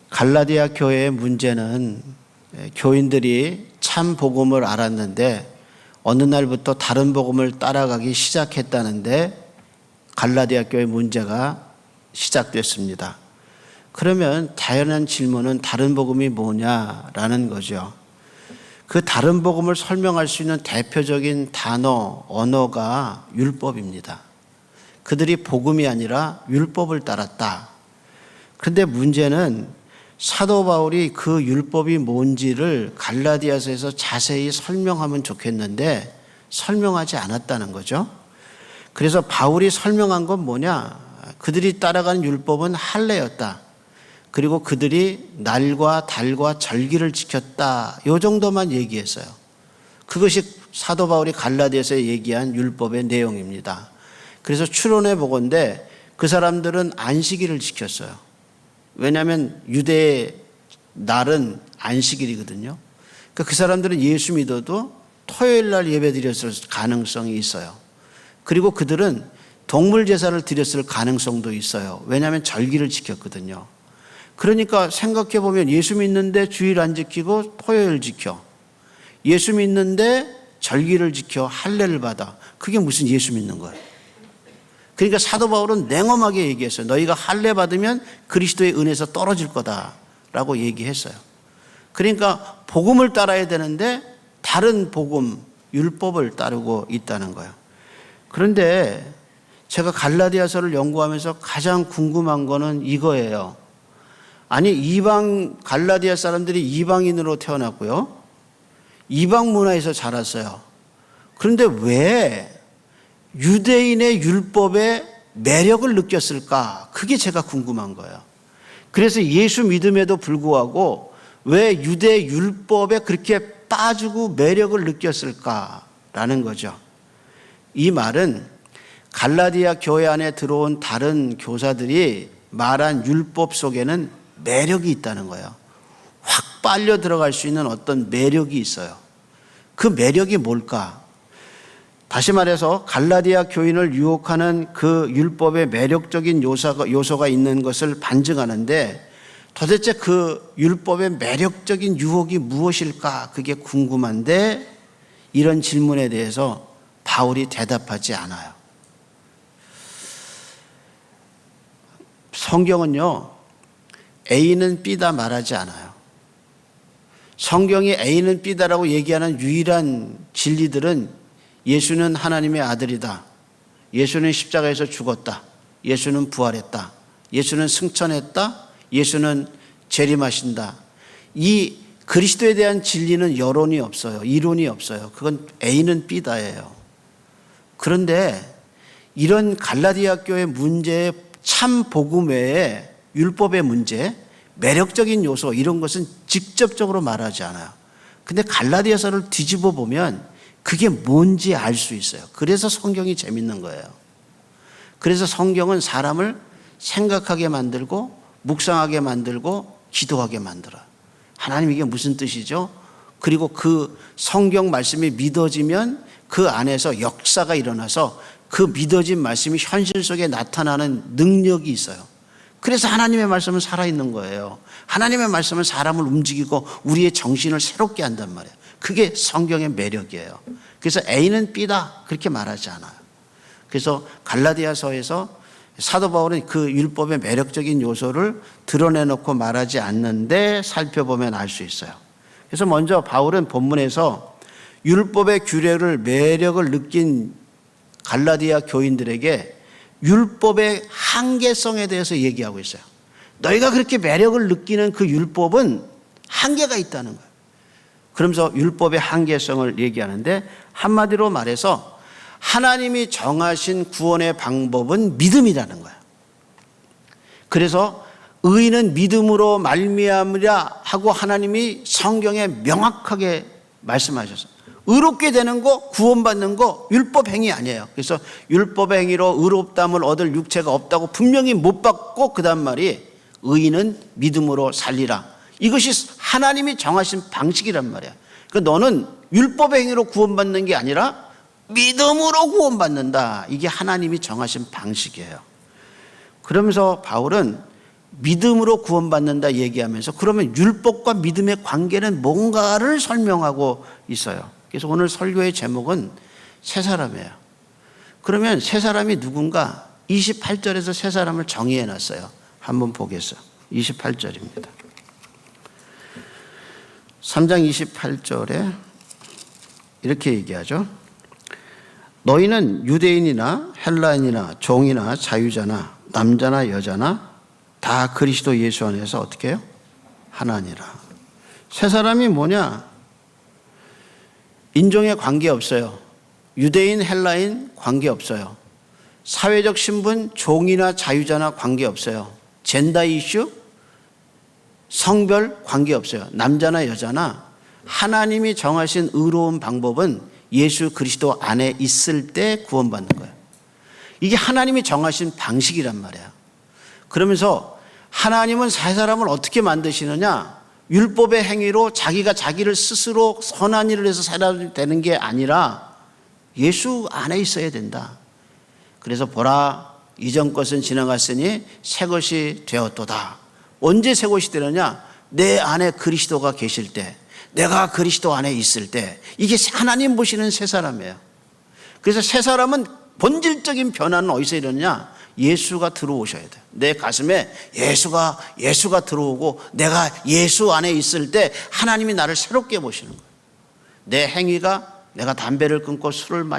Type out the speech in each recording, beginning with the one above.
갈라디아 교회의 문제는 교인들이 참 복음을 알았는데 어느 날부터 다른 복음을 따라가기 시작했다는데 갈라디아 교회 문제가 시작됐습니다. 그러면 당연한 질문은 다른 복음이 뭐냐라는 거죠. 그 다른 복음을 설명할 수 있는 대표적인 단어, 언어가 율법입니다. 그들이 복음이 아니라 율법을 따랐다. 그런데 문제는 사도 바울이 그 율법이 뭔지를 갈라디아서에서 자세히 설명하면 좋겠는데 설명하지 않았다는 거죠. 그래서 바울이 설명한 건 뭐냐? 그들이 따라가는 율법은 할례였다. 그리고 그들이 날과 달과 절기를 지켰다. 이 정도만 얘기했어요. 그것이 사도 바울이 갈라디아서에 얘기한 율법의 내용입니다. 그래서 추론해 보건대 그 사람들은 안식일을 지켰어요. 왜냐하면 유대의 날은 안식일이거든요. 그러니까 그 사람들은 예수 믿어도 토요일 날 예배 드렸을 가능성이 있어요. 그리고 그들은 동물 제사를 드렸을 가능성도 있어요. 왜냐하면 절기를 지켰거든요. 그러니까 생각해 보면 예수 믿는데 주일 안 지키고 토요일 지켜. 예수 믿는데 절기를 지켜 할례를 받아. 그게 무슨 예수 믿는 거예요? 그러니까 사도 바울은 냉엄하게 얘기했어요. 너희가 할례 받으면 그리스도의 은혜에서 떨어질 거다라고 얘기했어요. 그러니까 복음을 따라야 되는데 다른 복음, 율법을 따르고 있다는 거예요. 그런데 제가 갈라디아서를 연구하면서 가장 궁금한 거는 이거예요. 아니 이방 갈라디아 사람들이 이방인으로 태어났고요. 이방 문화에서 자랐어요. 그런데 왜 유대인의 율법의 매력을 느꼈을까? 그게 제가 궁금한 거예요. 그래서 예수 믿음에도 불구하고 왜 유대 율법에 그렇게 빠지고 매력을 느꼈을까라는 거죠. 이 말은 갈라디아 교회 안에 들어온 다른 교사들이 말한 율법 속에는 매력이 있다는 거예요. 확 빨려 들어갈 수 있는 어떤 매력이 있어요. 그 매력이 뭘까? 다시 말해서 갈라디아 교인을 유혹하는 그 율법의 매력적인 요소가 있는 것을 반증하는데 도대체 그 율법의 매력적인 유혹이 무엇일까? 그게 궁금한데 이런 질문에 대해서 바울이 대답하지 않아요. 성경은요, A는 B다 말하지 않아요. 성경이 A는 B다라고 얘기하는 유일한 진리들은 예수는 하나님의 아들이다. 예수는 십자가에서 죽었다. 예수는 부활했다. 예수는 승천했다. 예수는 재림하신다. 이 그리스도에 대한 진리는 여론이 없어요. 이론이 없어요. 그건 A는 B다예요. 그런데 이런 갈라디아 교회 문제의 참 복음 외에 율법의 문제, 매력적인 요소 이런 것은 직접적으로 말하지 않아요. 근데 갈라디아서를 뒤집어 보면 그게 뭔지 알 수 있어요. 그래서 성경이 재밌는 거예요. 그래서 성경은 사람을 생각하게 만들고 묵상하게 만들고 기도하게 만들어요. 하나님 이게 무슨 뜻이죠? 그리고 그 성경 말씀이 믿어지면 그 안에서 역사가 일어나서 그 믿어진 말씀이 현실 속에 나타나는 능력이 있어요. 그래서 하나님의 말씀은 살아있는 거예요. 하나님의 말씀은 사람을 움직이고 우리의 정신을 새롭게 한단 말이에요. 그게 성경의 매력이에요. 그래서 A는 B다 그렇게 말하지 않아요. 그래서 갈라디아서에서 사도 바울은 그 율법의 매력적인 요소를 드러내놓고 말하지 않는데 살펴보면 알 수 있어요. 그래서 먼저 바울은 본문에서 율법의 규례를 매력을 느낀 갈라디아 교인들에게 율법의 한계성에 대해서 얘기하고 있어요. 너희가 그렇게 매력을 느끼는 그 율법은 한계가 있다는 거예요. 그러면서 율법의 한계성을 얘기하는데 한마디로 말해서 하나님이 정하신 구원의 방법은 믿음이라는 거예요. 그래서 의인은 믿음으로 말미암으리라 하고 하나님이 성경에 명확하게 말씀하셨어요. 의롭게 되는 거, 구원받는 거 율법 행위 아니에요. 그래서 율법 행위로 의롭다함을 얻을 육체가 없다고 분명히 못 받고 그 다음 말이 의인은 믿음으로 살리라. 이것이 하나님이 정하신 방식이란 말이야. 그러니까 너는 율법 행위로 구원받는 게 아니라 믿음으로 구원받는다. 이게 하나님이 정하신 방식이에요. 그러면서 바울은 믿음으로 구원받는다 얘기하면서 그러면 율법과 믿음의 관계는 뭔가를 설명하고 있어요. 그래서 오늘 설교의 제목은 새 사람이에요. 그러면 새 사람이 누군가 28절에서 새 사람을 정의해 놨어요. 한번 보겠어요. 28절입니다. 3장 28절에 이렇게 얘기하죠. 너희는 유대인이나 헬라인이나 종이나 자유자나 남자나 여자나 다 그리스도 예수 안에서 어떻게 해요? 하나니라. 새 사람이 뭐냐? 인종에 관계없어요. 유대인, 헬라인 관계없어요. 사회적 신분, 종이나 자유자나 관계없어요. 젠더 이슈, 성별 관계없어요. 남자나 여자나 하나님이 정하신 의로운 방법은 예수 그리스도 안에 있을 때 구원받는 거예요. 이게 하나님이 정하신 방식이란 말이에요. 그러면서 하나님은 새 사람을 어떻게 만드시느냐? 율법의 행위로 자기가 자기를 스스로 선한 일을 해서 사람이 되는 게 아니라 예수 안에 있어야 된다. 그래서 보라, 이전 것은 지나갔으니 새 것이 되었도다. 언제 새 것이 되느냐? 내 안에 그리스도가 계실 때, 내가 그리스도 안에 있을 때, 이게 하나님 보시는 새 사람이에요. 그래서 새 사람은 본질적인 변화는 어디서 일어나냐? 예수가 들어오셔야 돼요. 내 가슴에 예수가 들어오고 내가 예수 안에 있을 때 하나님이 나를 새롭게 보시는 거예요. 내 행위가 내가 담배를 끊고 술을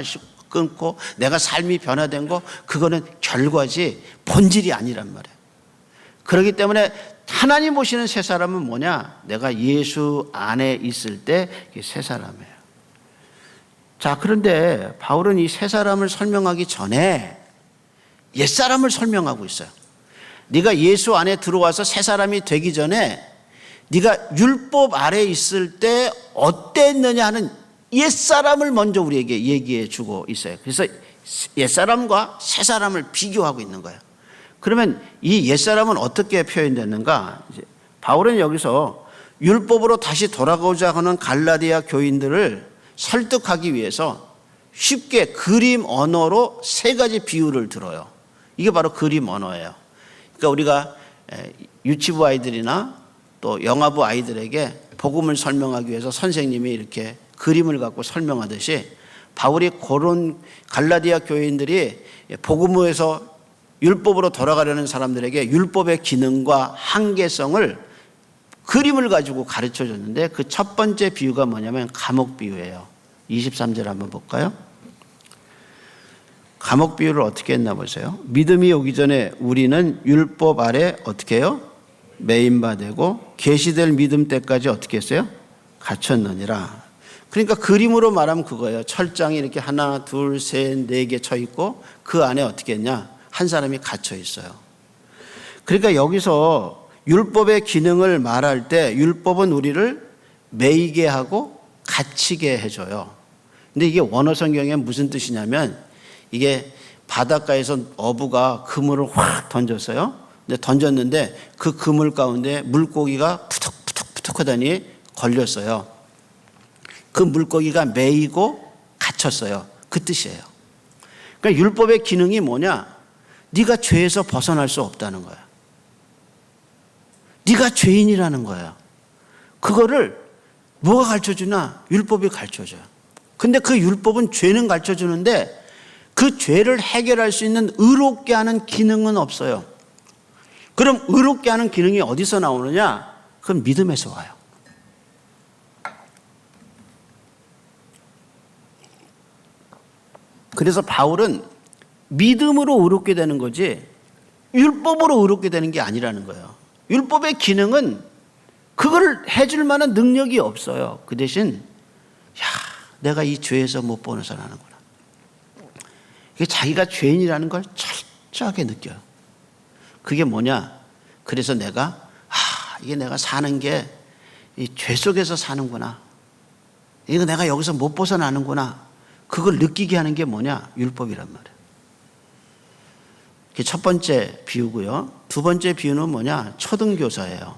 끊고 내가 삶이 변화된 거, 그거는 결과지 본질이 아니란 말이에요. 그렇기 때문에 하나님 보시는 새 사람은 뭐냐? 내가 예수 안에 있을 때 새 사람이에요. 자, 그런데 바울은 이 새 사람을 설명하기 전에 옛사람을 설명하고 있어요. 네가 예수 안에 들어와서 새 사람이 되기 전에 네가 율법 아래 있을 때 어땠느냐 하는 옛사람을 먼저 우리에게 얘기해 주고 있어요. 그래서 옛사람과 새 사람을 비교하고 있는 거예요. 그러면 이 옛사람은 어떻게 표현됐는가? 바울은 여기서 율법으로 다시 돌아가고자 하는 갈라디아 교인들을 설득하기 위해서 쉽게 그림 언어로 세 가지 비유를 들어요. 이게 바로 그림 언어예요. 그러니까 우리가 유치부 아이들이나 또 영아부 아이들에게 복음을 설명하기 위해서 선생님이 이렇게 그림을 갖고 설명하듯이 바울이 그런 갈라디아 교인들이 복음에서 율법으로 돌아가려는 사람들에게 율법의 기능과 한계성을 그림을 가지고 가르쳐 줬는데 그 첫 번째 비유가 뭐냐면 감옥 비유예요. 23절 한번 볼까요? 감옥 비유를 어떻게 했나 보세요. 믿음이 오기 전에 우리는 율법 아래 어떻게 해요? 매인바 되고 계시될 믿음 때까지 어떻게 했어요? 갇혔느니라. 그러니까 그림으로 말하면 그거예요. 철장이 이렇게 하나, 둘, 셋, 네 개 쳐 있고 그 안에 어떻게 했냐? 한 사람이 갇혀 있어요. 그러니까 여기서 율법의 기능을 말할 때 율법은 우리를 매이게 하고 갇히게 해줘요. 근데 이게 원어 성경에 무슨 뜻이냐면 이게 바닷가에서 어부가 그물을 확 던졌어요. 근데 던졌는데 그 그물 가운데 물고기가 푸덕푸덕 하더니 걸렸어요. 그 물고기가 매이고 갇혔어요. 그 뜻이에요. 그러니까 율법의 기능이 뭐냐? 네가 죄에서 벗어날 수 없다는 거야. 네가 죄인이라는 거야. 그거를 뭐가 가르쳐주나? 율법이 가르쳐줘요. 근데 그 율법은 죄는 가르쳐주는데 그 죄를 해결할 수 있는 의롭게 하는 기능은 없어요. 그럼 의롭게 하는 기능이 어디서 나오느냐? 그건 믿음에서 와요. 그래서 바울은 믿음으로 의롭게 되는 거지 율법으로 의롭게 되는 게 아니라는 거예요. 율법의 기능은 그걸 해줄 만한 능력이 없어요. 그 대신 내가 이 죄에서 못 벗어나는구나. 이게 자기가 죄인이라는 걸 철저하게 느껴요. 그게 뭐냐? 그래서 내가 이게 내가 사는 게 이 죄 속에서 사는구나. 이거 내가 여기서 못 벗어나는구나. 그걸 느끼게 하는 게 뭐냐? 율법이란 말이에요. 그게 첫 번째 비유고요. 두 번째 비유는 뭐냐? 초등교사예요.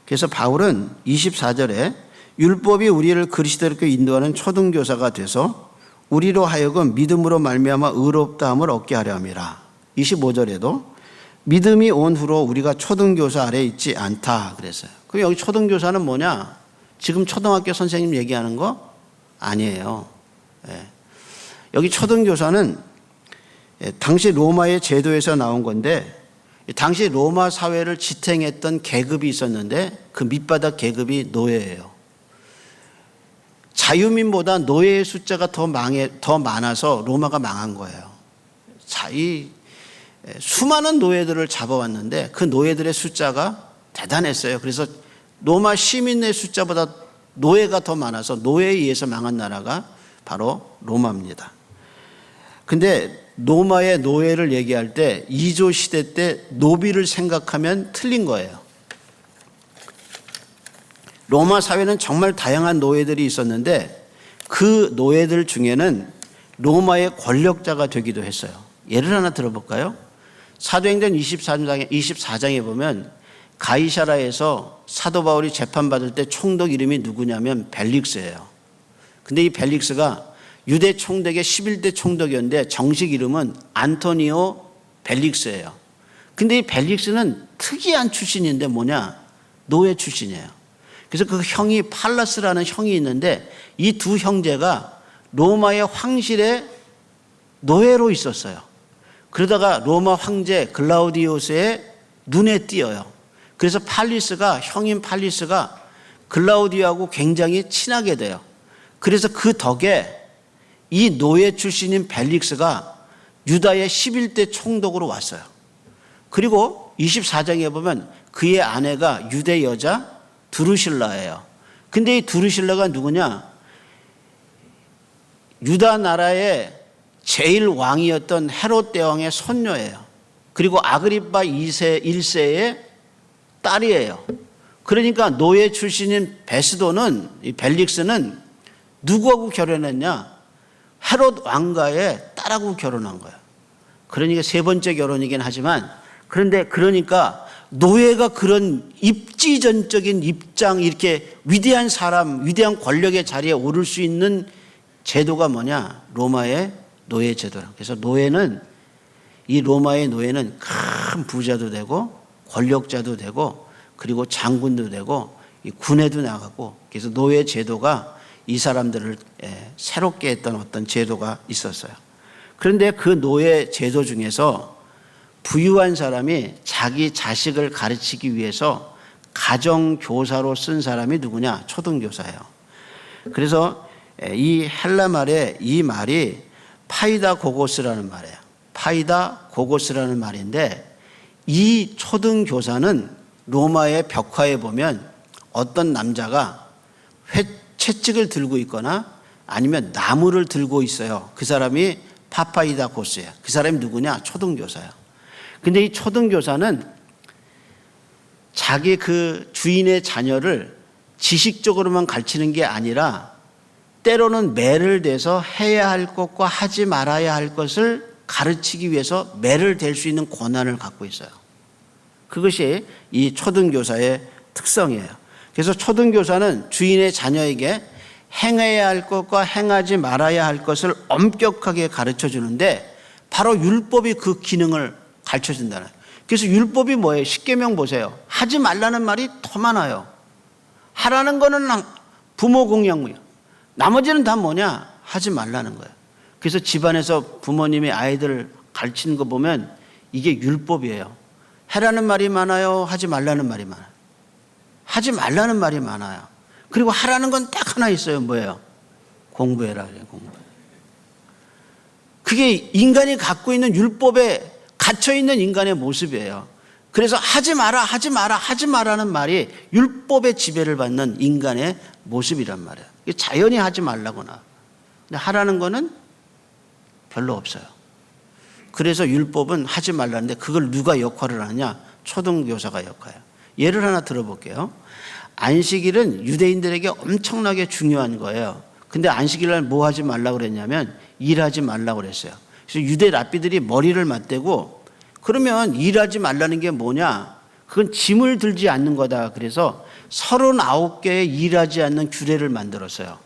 그래서 바울은 24절에 율법이 우리를 그리스도께 인도하는 초등교사가 돼서 우리로 하여금 믿음으로 말미암아 의롭다함을 얻게 하려 함이라. 25절에도 믿음이 온 후로 우리가 초등교사 아래에 있지 않다 그랬어요. 그럼 여기 초등교사는 뭐냐? 지금 초등학교 선생님 얘기하는 거 아니에요. 예. 여기 초등교사는 당시 로마의 제도에서 나온 건데, 당시 로마 사회를 지탱했던 계급이 있었는데 그 밑바닥 계급이 노예예요. 자유민보다 노예의 숫자가 더 많아서 로마가 망한 거예요. 이 수많은 노예들을 잡아왔는데 그 노예들의 숫자가 대단했어요. 그래서 로마 시민의 숫자보다 노예가 더 많아서 노예에 의해서 망한 나라가 바로 로마입니다. 근데 로마의 노예를 얘기할 때 2조 시대 때 노비를 생각하면 틀린 거예요. 로마 사회는 정말 다양한 노예들이 있었는데 그 노예들 중에는 로마의 권력자가 되기도 했어요. 예를 하나 들어볼까요? 사도행전 24장에 보면 가이사라에서 사도 바울이 재판받을 때 총독 이름이 누구냐면 벨릭스예요. 근데 이 벨릭스가 유대 총독의 11대 총독이었는데 정식 이름은 안토니오 벨릭스예요. 근데 이 벨릭스는 특이한 출신인데 뭐냐? 노예 출신이에요. 그래서 그 형이 팔라스라는 형이 있는데 이 두 형제가 로마의 황실에 노예로 있었어요. 그러다가 로마 황제 글라우디오스의 눈에 띄어요. 그래서 형인 팔리스가 글라우디오하고 굉장히 친하게 돼요. 그래서 그 덕에 이 노예 출신인 벨릭스가 유다의 11대 총독으로 왔어요. 그리고 24장에 보면 그의 아내가 유대 여자 드루실라예요. 근데 이 드루실라가 누구냐? 유다 나라의 제일 왕이었던 헤롯 대왕의 손녀예요. 그리고 아그리파 1세의 딸이에요. 그러니까 노예 출신인 이 벨릭스는 누구하고 결혼했냐? 헤롯 왕가의 딸하고 결혼한 거예요. 그러니까 세 번째 결혼이긴 하지만, 그러니까 노예가 그런 입지전적인 입장, 이렇게 위대한 사람, 위대한 권력의 자리에 오를 수 있는 제도가 뭐냐? 로마의 노예 제도라. 그래서 이 로마의 노예는 큰 부자도 되고 권력자도 되고 그리고 장군도 되고 군에도 나가고, 그래서 노예 제도가 이 사람들을 새롭게 했던 어떤 제도가 있었어요. 그런데 그 노예 제도 중에서 부유한 사람이 자기 자식을 가르치기 위해서 가정교사로 쓴 사람이 누구냐? 초등교사예요. 그래서 이 헬라 말에 이 말이 파이다고고스라는 말이에요. 파이다고고스라는 말인데, 이 초등교사는 로마의 벽화에 보면 어떤 남자가 채찍을 들고 있거나 아니면 나무를 들고 있어요. 그 사람이 파파이다고스예요. 그 사람이 누구냐? 초등교사예요. 근데 이 초등교사는 자기 그 주인의 자녀를 지식적으로만 가르치는 게 아니라 때로는 매를 대서 해야 할 것과 하지 말아야 할 것을 가르치기 위해서 매를 댈 수 있는 권한을 갖고 있어요. 그것이 이 초등교사의 특성이에요. 그래서 초등교사는 주인의 자녀에게 행해야 할 것과 행하지 말아야 할 것을 엄격하게 가르쳐 주는데, 바로 율법이 그 기능을 가르쳐 준다는 거예요. 그래서 율법이 뭐예요? 십계명 보세요. 하지 말라는 말이 더 많아요. 하라는 거는 부모 공양이에요. 나머지는 다 뭐냐? 하지 말라는 거예요. 그래서 집안에서 부모님이 아이들을 가르치는 거 보면 이게 율법이에요. 해라는 말이 많아요. 하지 말라는 말이 많아요. 하지 말라는 말이 많아요. 그리고 하라는 건 딱 하나 있어요. 뭐예요? 공부해라 그래요. 공부. 그게 인간이 갖고 있는 율법에 갇혀있는 인간의 모습이에요. 그래서 하지 마라는 말이 율법의 지배를 받는 인간의 모습이란 말이에요. 자연히 하지 말라거나. 근데 하라는 거는 별로 없어요. 그래서 율법은 하지 말라는데 그걸 누가 역할을 하냐? 초등교사가 역할이에요. 예를 하나 들어볼게요. 안식일은 유대인들에게 엄청나게 중요한 거예요. 근데 안식일날 뭐 하지 말라고 그랬냐면 일하지 말라고 그랬어요. 그래서 유대 랍비들이 머리를 맞대고, 그러면 일하지 말라는 게 뭐냐? 그건 짐을 들지 않는 거다. 그래서 39개의 일하지 않는 규례를 만들었어요.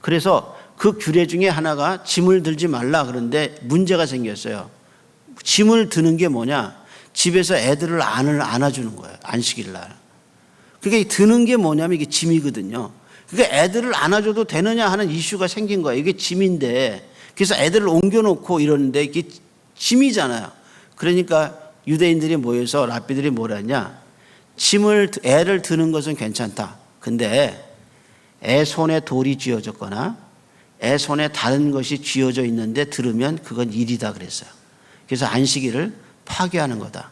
그래서 그 규례 중에 하나가 짐을 들지 말라. 그런데 문제가 생겼어요. 짐을 드는 게 뭐냐? 집에서 애들을 안아주는 거예요. 안식일 날. 그게 드는 게 뭐냐면 이게 짐이거든요. 그러니까 애들을 안아줘도 되느냐 하는 이슈가 생긴 거예요. 이게 짐인데, 그래서 애들을 옮겨놓고 이러는데 이게 짐이잖아요. 그러니까 유대인들이 모여서 랍비들이 뭐라 했냐, 애를 드는 것은 괜찮다. 근데 애 손에 돌이 쥐어졌거나 애 손에 다른 것이 쥐어져 있는데 들으면 그건 일이다 그랬어요. 그래서 안식일을 파괴하는 거다.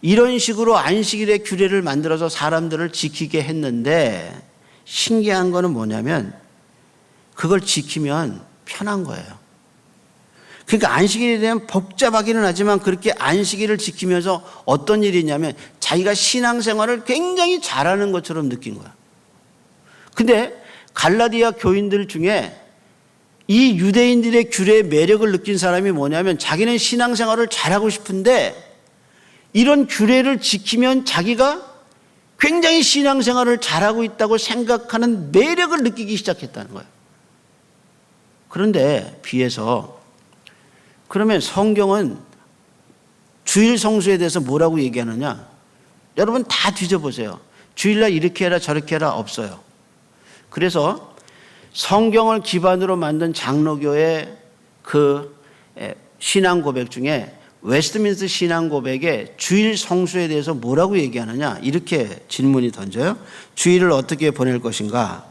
이런 식으로 안식일의 규례를 만들어서 사람들을 지키게 했는데, 신기한 거는 뭐냐면 그걸 지키면 편한 거예요. 그러니까 안식일에 대한 복잡하기는 하지만 그렇게 안식일을 지키면서 어떤 일이 있냐면 자기가 신앙생활을 굉장히 잘하는 것처럼 느낀 거야. 근데 갈라디아 교인들 중에 이 유대인들의 규례의 매력을 느낀 사람이 뭐냐면, 자기는 신앙생활을 잘하고 싶은데 이런 규례를 지키면 자기가 굉장히 신앙생활을 잘하고 있다고 생각하는 매력을 느끼기 시작했다는 거예요. 그런데 비해서, 그러면 성경은 주일 성수에 대해서 뭐라고 얘기하느냐? 여러분 다 뒤져보세요. 주일날 이렇게 해라 저렇게 해라 없어요. 그래서 성경을 기반으로 만든 장로교의 그 신앙 고백 중에 웨스트민스터 신앙 고백에 주일 성수에 대해서 뭐라고 얘기하느냐, 이렇게 질문이 던져요. 주일을 어떻게 보낼 것인가?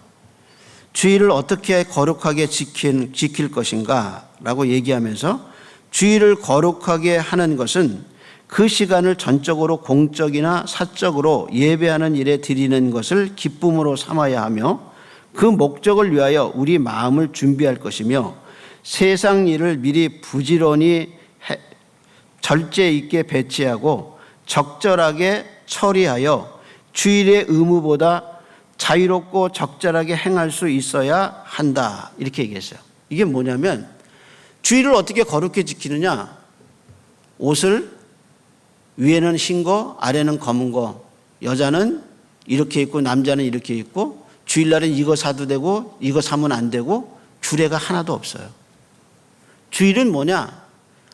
주일을 어떻게 거룩하게 지킬 것인가? 라고 얘기하면서, 주일을 거룩하게 하는 것은 그 시간을 전적으로 공적이나 사적으로 예배하는 일에 드리는 것을 기쁨으로 삼아야 하며, 그 목적을 위하여 우리 마음을 준비할 것이며, 세상 일을 미리 부지런히 절제 있게 배치하고 적절하게 처리하여 주일의 의무보다 자유롭고 적절하게 행할 수 있어야 한다. 이렇게 얘기했어요. 이게 뭐냐면, 주일을 어떻게 거룩히 지키느냐? 옷을 위에는 흰 거, 아래는 검은 거, 여자는 이렇게 입고 남자는 이렇게 입고, 주일날은 이거 사도 되고 이거 사면 안 되고, 규례가 하나도 없어요. 주일은 뭐냐?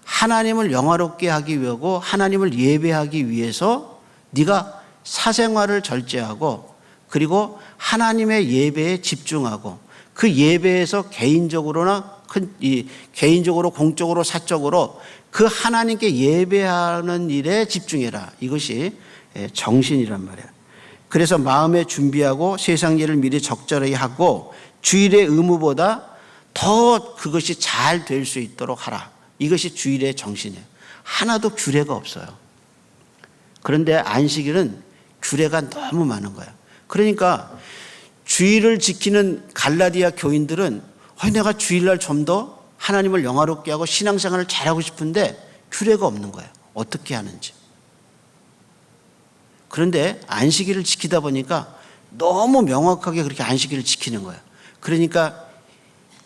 하나님을 영화롭게 하기 위하고 하나님을 예배하기 위해서 네가 사생활을 절제하고, 그리고 하나님의 예배에 집중하고, 그 예배에서 개인적으로나 개인적으로 공적으로 사적으로 그 하나님께 예배하는 일에 집중해라. 이것이 정신이란 말이야. 그래서 마음에 준비하고 세상 일을 미리 적절히 하고 주일의 의무보다 더 그것이 잘 될 수 있도록 하라. 이것이 주일의 정신이에요. 하나도 규례가 없어요. 그런데 안식일은 규례가 너무 많은 거예요. 그러니까 주일을 지키는 갈라디아 교인들은 내가 주일날 좀 더 하나님을 영화롭게 하고 신앙생활을 잘하고 싶은데 규례가 없는 거예요. 어떻게 하는지. 그런데 안식일을 지키다 보니까 너무 명확하게 그렇게 안식일을 지키는 거예요. 그러니까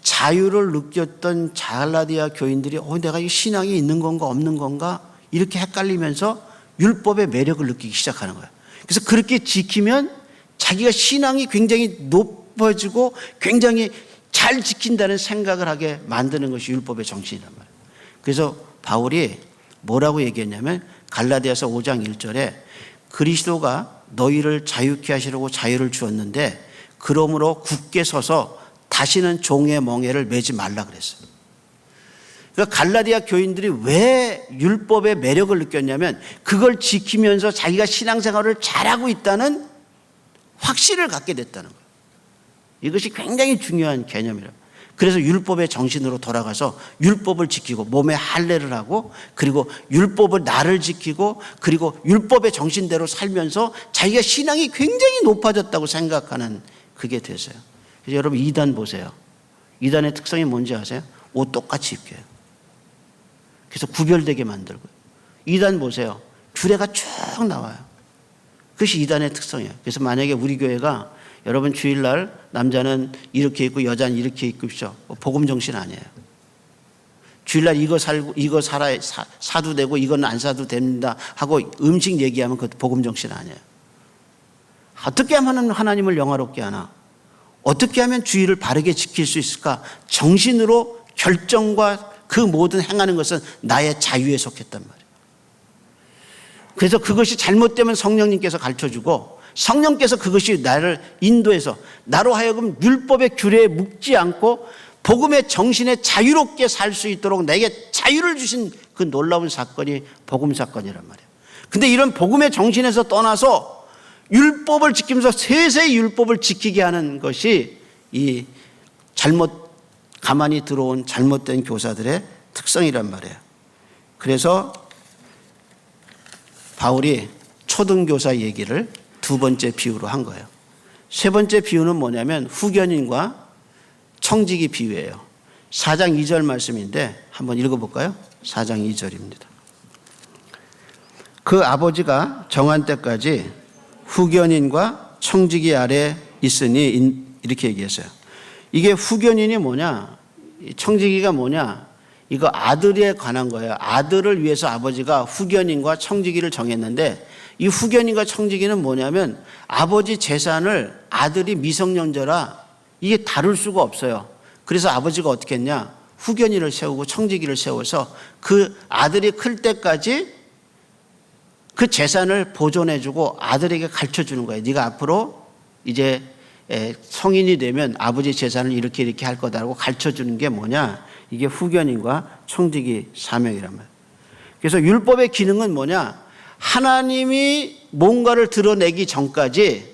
자유를 느꼈던 갈라디아 교인들이 내가 이 신앙이 있는 건가 없는 건가 이렇게 헷갈리면서 율법의 매력을 느끼기 시작하는 거예요. 그래서 그렇게 지키면 자기가 신앙이 굉장히 높아지고 굉장히 잘 지킨다는 생각을 하게 만드는 것이 율법의 정신이란 말이에요. 그래서 바울이 뭐라고 얘기했냐면, 갈라디아서 5장 1절에 그리스도가 너희를 자유케 하시려고 자유를 주었는데 그러므로 굳게 서서 다시는 종의 멍에를 매지 말라 그랬어요. 그러니까 갈라디아 교인들이 왜 율법의 매력을 느꼈냐면, 그걸 지키면서 자기가 신앙생활을 잘하고 있다는 확신을 갖게 됐다는 거예요. 이것이 굉장히 중요한 개념이라고. 그래서 율법의 정신으로 돌아가서 율법을 지키고 몸에 할례를 하고, 그리고 율법을 나를 지키고, 그리고 율법의 정신대로 살면서 자기가 신앙이 굉장히 높아졌다고 생각하는 그게 됐어요. 그래서 여러분 이단 보세요. 이단의 특성이 뭔지 아세요? 옷 똑같이 입게 해요. 그래서 구별되게 만들고요. 이단 보세요. 규례가 쭉 나와요. 그것이 이단의 특성이에요. 그래서 만약에 우리 교회가 여러분 주일날 남자는 이렇게 입고 여자는 이렇게 입십시오. 복음 정신 아니에요. 주일날 이거 살고 이거 사도 되고 이건 안 사도 됩니다 하고 음식 얘기하면 그것도 복음 정신 아니에요. 어떻게 하면 하나님을 영화롭게 하나? 어떻게 하면 주일을 바르게 지킬 수 있을까? 정신으로 결정과 그 모든 행하는 것은 나의 자유에 속했단 말이에요. 그래서 그것이 잘못되면 성령님께서 가르쳐주고 성령께서 그것이 나를 인도해서 나로 하여금 율법의 규례에 묶지 않고 복음의 정신에 자유롭게 살 수 있도록 내게 자유를 주신 그 놀라운 사건이 복음 사건이란 말이에요. 근데 이런 복음의 정신에서 떠나서 율법을 지키면서 세세히 율법을 지키게 하는 것이 이 가만히 들어온 잘못된 교사들의 특성이란 말이에요. 그래서 바울이 초등교사 얘기를 두 번째 비유로 한 거예요. 세 번째 비유는 뭐냐면 후견인과 청지기 비유예요. 4장 2절 말씀인데 한번 읽어볼까요? 4장 2절입니다. 그 아버지가 정한 때까지 후견인과 청지기 아래 있으니 이렇게 얘기했어요. 이게 후견인이 뭐냐? 청지기가 뭐냐? 이거 아들에 관한 거예요. 아들을 위해서 아버지가 후견인과 청지기를 정했는데 이 후견인과 청지기는 뭐냐면 아버지 재산을 아들이 미성년자라 이게 다룰 수가 없어요. 그래서 아버지가 어떻게 했냐? 후견인을 세우고 청지기를 세워서 그 아들이 클 때까지 그 재산을 보존해주고 아들에게 가르쳐주는 거예요. 네가 앞으로 이제 성인이 되면 아버지 재산을 이렇게 할 거다라고 가르쳐주는 게 뭐냐? 이게 후견인과 청지기 사명이란 말이에요. 그래서 율법의 기능은 뭐냐? 하나님이 뭔가를 드러내기 전까지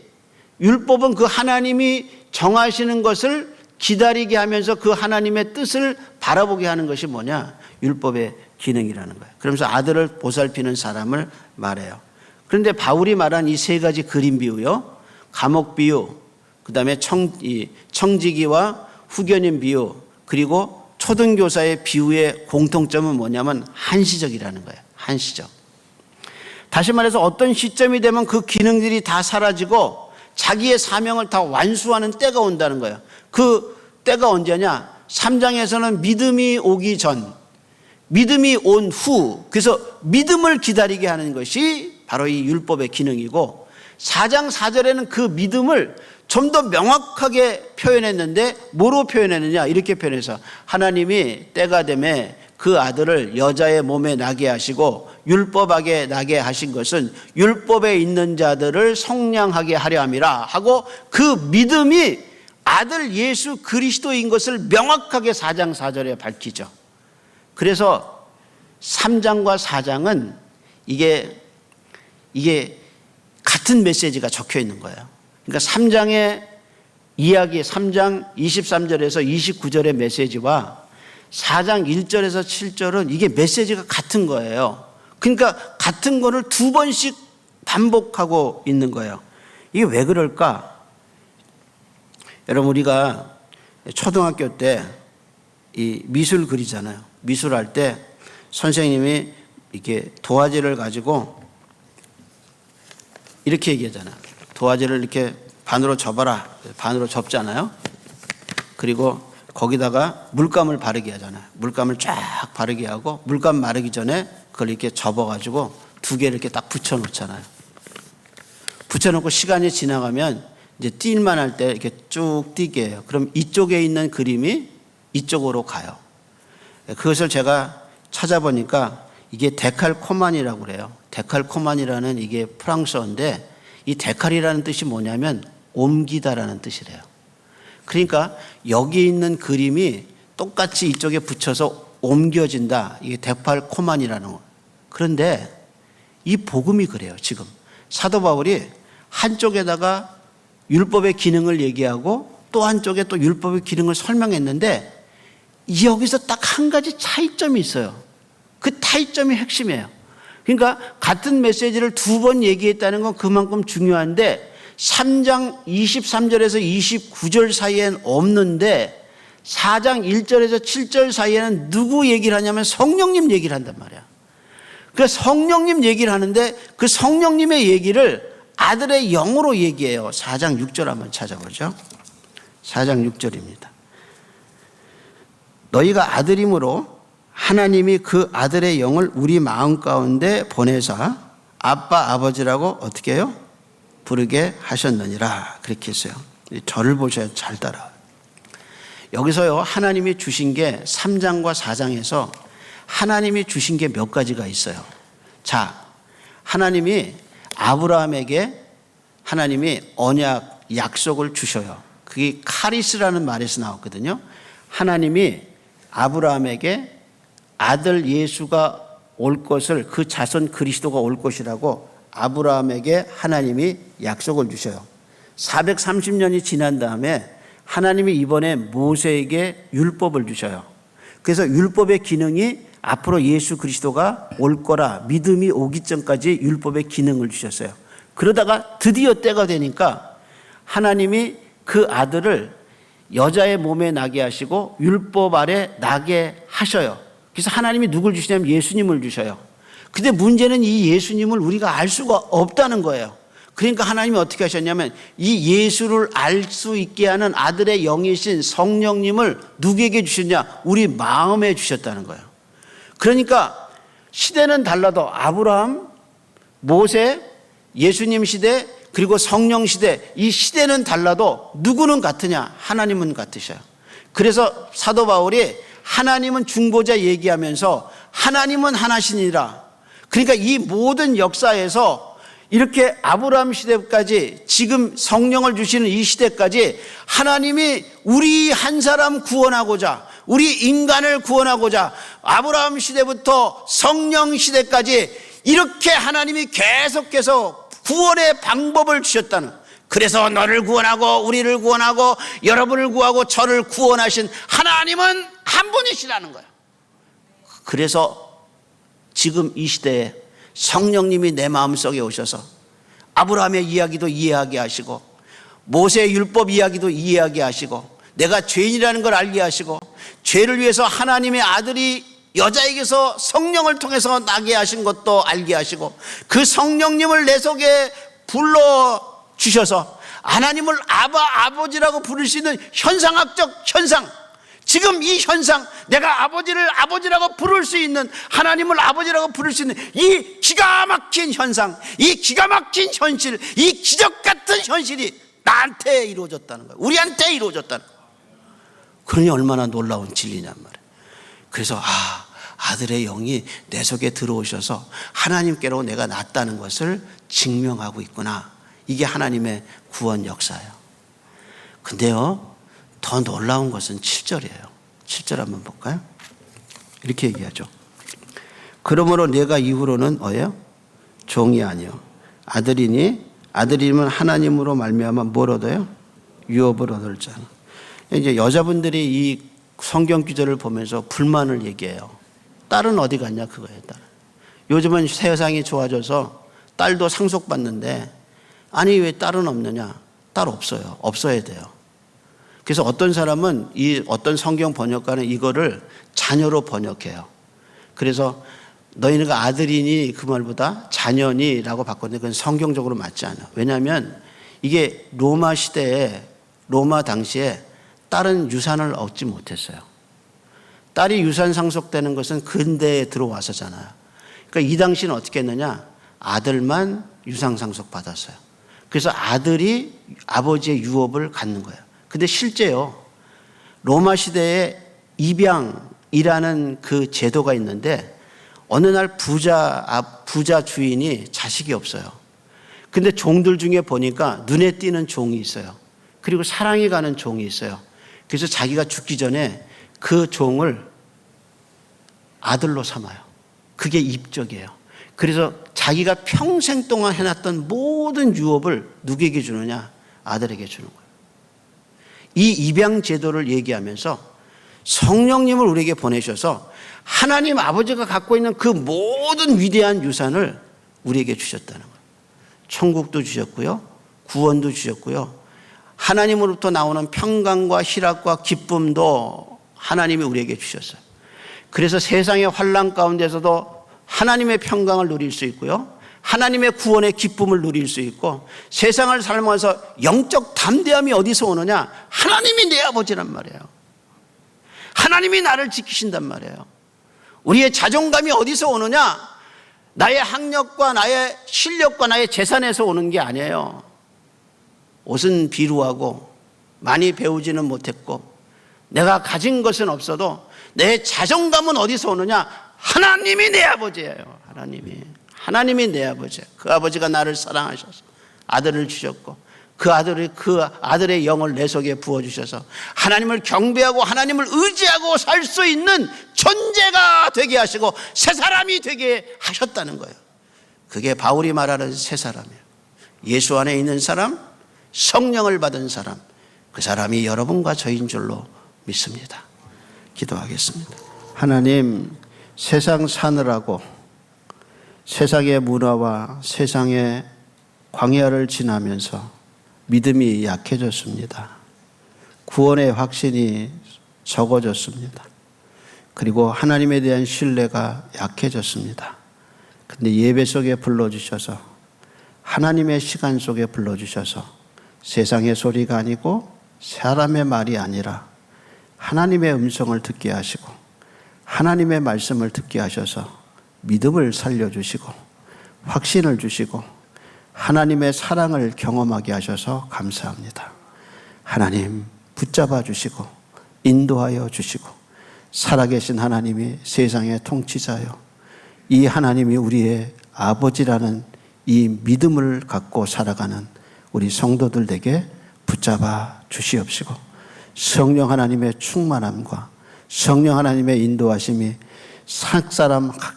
율법은 그 하나님이 정하시는 것을 기다리게 하면서 그 하나님의 뜻을 바라보게 하는 것이 뭐냐? 율법의 기능이라는 거예요. 그러면서 아들을 보살피는 사람을 말해요. 그런데 바울이 말한 이 세 가지 그림 비유요, 감옥 비유, 그 다음에 청지기와 후견인 비유, 그리고 초등교사의 비유의 공통점은 뭐냐면 한시적이라는 거예요. 한시적. 다시 말해서 어떤 시점이 되면 그 기능들이 다 사라지고 자기의 사명을 다 완수하는 때가 온다는 거예요. 그 때가 언제냐? 3장에서는 믿음이 오기 전, 믿음이 온 후, 그래서 믿음을 기다리게 하는 것이 바로 이 율법의 기능이고 4장 4절에는 그 믿음을 좀 더 명확하게 표현했는데 뭐로 표현했느냐? 이렇게 표현해서 하나님이 때가 되매 그 아들을 여자의 몸에 나게 하시고 율법하게 나게 하신 것은 율법에 있는 자들을 성량하게 하려 함이라 하고 그 믿음이 아들 예수 그리스도인 것을 명확하게 4장 4절에 밝히죠. 그래서 3장과 4장은 이게 같은 메시지가 적혀 있는 거예요. 그러니까 3장의 이야기, 3장 23절에서 29절의 메시지와 4장 1절에서 7절은 이게 메시지가 같은 거예요. 그러니까 같은 거를 두 번씩 반복하고 있는 거예요. 이게 왜 그럴까? 여러분, 우리가 초등학교 때 이 미술 그리잖아요. 미술할 때 선생님이 이렇게 도화지를 가지고 이렇게 얘기하잖아요. 도화지를 이렇게 반으로 접어라. 반으로 접잖아요. 그리고 거기다가 물감을 바르게 하잖아요. 물감을 쫙 바르게 하고 물감 마르기 전에 그걸 이렇게 접어가지고 두 개를 이렇게 딱 붙여놓잖아요. 붙여놓고 시간이 지나가면 이제 뛸만 할 때 이렇게 쭉 띄게 해요. 그럼 이쪽에 있는 그림이 이쪽으로 가요. 그것을 제가 찾아보니까 이게 데칼코만이라고 그래요. 데칼코만이라는 이게 프랑스어인데 이 데칼이라는 뜻이 뭐냐면 옮기다라는 뜻이래요. 그러니까 여기 있는 그림이 똑같이 이쪽에 붙여서 옮겨진다. 이게 데칼코만이라는 거. 그런데 이 복음이 그래요. 지금 사도 바울이 한쪽에다가 율법의 기능을 얘기하고 또 한쪽에 또 율법의 기능을 설명했는데 여기서 딱 한 가지 차이점이 있어요. 그 차이점이 핵심이에요. 그러니까 같은 메시지를 두 번 얘기했다는 건 그만큼 중요한데 3장 23절에서 29절 사이엔 없는데 4장 1절에서 7절 사이에는 누구 얘기를 하냐면 성령님 얘기를 한단 말이야. 그래서 성령님 얘기를 하는데 그 성령님의 얘기를 아들의 영으로 얘기해요. 4장 6절 한번 찾아보죠. 4장 6절입니다. 너희가 아들이므로 하나님이 그 아들의 영을 우리 마음 가운데 보내사 아빠 아버지라고 어떻게 해요? 부르게 하셨느니라. 그렇게 했어요. 저를 보셔야 잘 따라. 여기서요 하나님이 주신 게 3장과 4장에서 하나님이 주신 게 몇 가지가 있어요. 자, 하나님이 아브라함에게 하나님이 언약 약속을 주셔요. 그게 카리스라는 말에서 나왔거든요. 하나님이 아브라함에게 아들 예수가 올 것을, 그 자손 그리스도가 올 것이라고 아브라함에게 하나님이 약속을 주셔요. 430년이 지난 다음에 하나님이 이번에 모세에게 율법을 주셔요. 그래서 율법의 기능이 앞으로 예수 그리스도가 올 거라 믿음이 오기 전까지 율법의 기능을 주셨어요. 그러다가 드디어 때가 되니까 하나님이 그 아들을 여자의 몸에 나게 하시고 율법 아래 나게 하셔요. 그래서 하나님이 누굴 주시냐면 예수님을 주셔요. 근데 문제는 이 예수님을 우리가 알 수가 없다는 거예요. 그러니까 하나님이 어떻게 하셨냐면 이 예수를 알 수 있게 하는 아들의 영이신 성령님을 누구에게 주셨냐? 우리 마음에 주셨다는 거예요. 그러니까 시대는 달라도 아브라함, 모세, 예수님 시대, 그리고 성령 시대, 이 시대는 달라도 누구는 같으냐? 하나님은 같으셔요. 그래서 사도 바울이 하나님은 중보자 얘기하면서 하나님은 하나시니라. 그러니까 이 모든 역사에서 이렇게 아브라함 시대까지 지금 성령을 주시는 이 시대까지 하나님이 우리 한 사람 구원하고자, 우리 인간을 구원하고자 아브라함 시대부터 성령 시대까지 이렇게 하나님이 계속해서 구원의 방법을 주셨다는, 그래서 너를 구원하고 우리를 구원하고 여러분을 구하고 저를 구원하신 하나님은 한 분이시라는 거예요. 그래서 지금 이 시대에 성령님이 내 마음속에 오셔서 아브라함의 이야기도 이해하게 하시고 모세의 율법 이야기도 이해하게 하시고 내가 죄인이라는 걸 알게 하시고 죄를 위해서 하나님의 아들이 여자에게서 성령을 통해서 나게 하신 것도 알게 하시고 그 성령님을 내 속에 불러주셔서 하나님을 아버지라고 부를 수 있는 현상학적 현상, 지금 이 현상, 내가 아버지를 아버지라고 부를 수 있는, 하나님을 아버지라고 부를 수 있는 이 기가 막힌 현상, 이 기가 막힌 현실, 이 기적 같은 현실이 나한테 이루어졌다는 거예요. 우리한테 이루어졌다는 거예요. 그러니 얼마나 놀라운 진리냔 말이에요. 그래서 아들의 영이 내 속에 들어오셔서 하나님께로 내가 났다는 것을 증명하고 있구나. 이게 하나님의 구원 역사예요. 근데요, 더 놀라운 것은 7절이에요. 7절 한번 볼까요? 이렇게 얘기하죠. 그러므로 내가 이후로는 종이 아니요 아들이니 아들이면 하나님으로 말미암아 뭘 얻어요? 유업을 얻을 자는. 이제 여자분들이 이 성경 구절을 보면서 불만을 얘기해요. 딸은 어디 갔냐 그거예요. 딸. 요즘은 세상이 좋아져서 딸도 상속받는데 아니 왜 딸은 없느냐? 딸 없어요. 없어야 돼요. 그래서 어떤 사람은 어떤 성경 번역가는 이거를 자녀로 번역해요. 그래서 너희가 아들이니 그 말보다 자녀니라고 바꿨는데 그건 성경적으로 맞지 않아요. 왜냐하면 이게 로마 시대에, 로마 당시에 딸은 유산을 얻지 못했어요. 딸이 유산 상속되는 것은 근대에 들어와서잖아요. 그러니까 이 당시는 어떻게 했느냐? 아들만 유산 상속 받았어요. 그래서 아들이 아버지의 유업을 갖는 거예요. 근데 실제요, 로마 시대에 입양이라는 그 제도가 있는데 어느 날 부자 주인이 자식이 없어요. 근데 종들 중에 보니까 눈에 띄는 종이 있어요. 그리고 사랑이 가는 종이 있어요. 그래서 자기가 죽기 전에 그 종을 아들로 삼아요. 그게 입적이에요. 그래서 자기가 평생 동안 해놨던 모든 유업을 누구에게 주느냐? 아들에게 주는 거예요. 이 입양 제도를 얘기하면서 성령님을 우리에게 보내셔서 하나님 아버지가 갖고 있는 그 모든 위대한 유산을 우리에게 주셨다는 거예요. 천국도 주셨고요, 구원도 주셨고요, 하나님으로부터 나오는 평강과 희락과 기쁨도 하나님이 우리에게 주셨어요. 그래서 세상의 환난 가운데서도 하나님의 평강을 누릴 수 있고요, 하나님의 구원의 기쁨을 누릴 수 있고, 세상을 살면서 영적 담대함이 어디서 오느냐? 하나님이 내 아버지란 말이에요. 하나님이 나를 지키신단 말이에요. 우리의 자존감이 어디서 오느냐? 나의 학력과 나의 실력과 나의 재산에서 오는 게 아니에요. 옷은 비루하고 많이 배우지는 못했고 내가 가진 것은 없어도 내 자존감은 어디서 오느냐? 하나님이 내 아버지예요. 하나님이 내 아버지야. 그 아버지가 나를 사랑하셔서 아들을 주셨고 그 아들의 영을 내 속에 부어주셔서 하나님을 경배하고 하나님을 의지하고 살 수 있는 존재가 되게 하시고 새 사람이 되게 하셨다는 거예요. 그게 바울이 말하는 새 사람이에요. 예수 안에 있는 사람, 성령을 받은 사람, 그 사람이 여러분과 저인 줄로 믿습니다. 기도하겠습니다. 하나님, 세상 사느라고 세상의 문화와 세상의 광야를 지나면서 믿음이 약해졌습니다. 구원의 확신이 적어졌습니다. 그리고 하나님에 대한 신뢰가 약해졌습니다. 근데 예배 속에 불러주셔서 하나님의 시간 속에 불러주셔서 세상의 소리가 아니고 사람의 말이 아니라 하나님의 음성을 듣게 하시고 하나님의 말씀을 듣게 하셔서 믿음을 살려주시고 확신을 주시고 하나님의 사랑을 경험하게 하셔서 감사합니다. 하나님 붙잡아 주시고 인도하여 주시고 살아계신 하나님이 세상의 통치자요, 이 하나님이 우리의 아버지라는 이 믿음을 갖고 살아가는 우리 성도들에게 붙잡아 주시옵시고 성령 하나님의 충만함과 성령 하나님의 인도하심이 각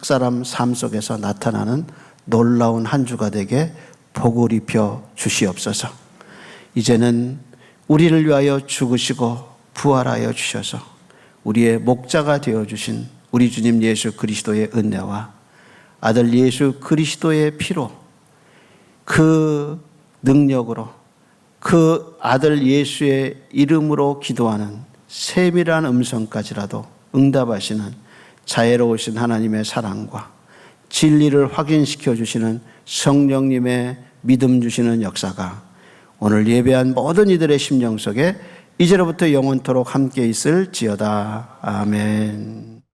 사람 삶 속에서 나타나는 놀라운 한 주가 되게 복을 입혀 주시옵소서. 이제는 우리를 위하여 죽으시고 부활하여 주셔서 우리의 목자가 되어주신 우리 주님 예수 그리스도의 은혜와 아들 예수 그리스도의 피로 그 능력으로 그 아들 예수의 이름으로 기도하는 세밀한 음성까지라도 응답하시는 자애로우신 하나님의 사랑과 진리를 확인시켜 주시는 성령님의 믿음 주시는 역사가 오늘 예배한 모든 이들의 심령 속에 이제로부터 영원토록 함께 있을지어다. 아멘.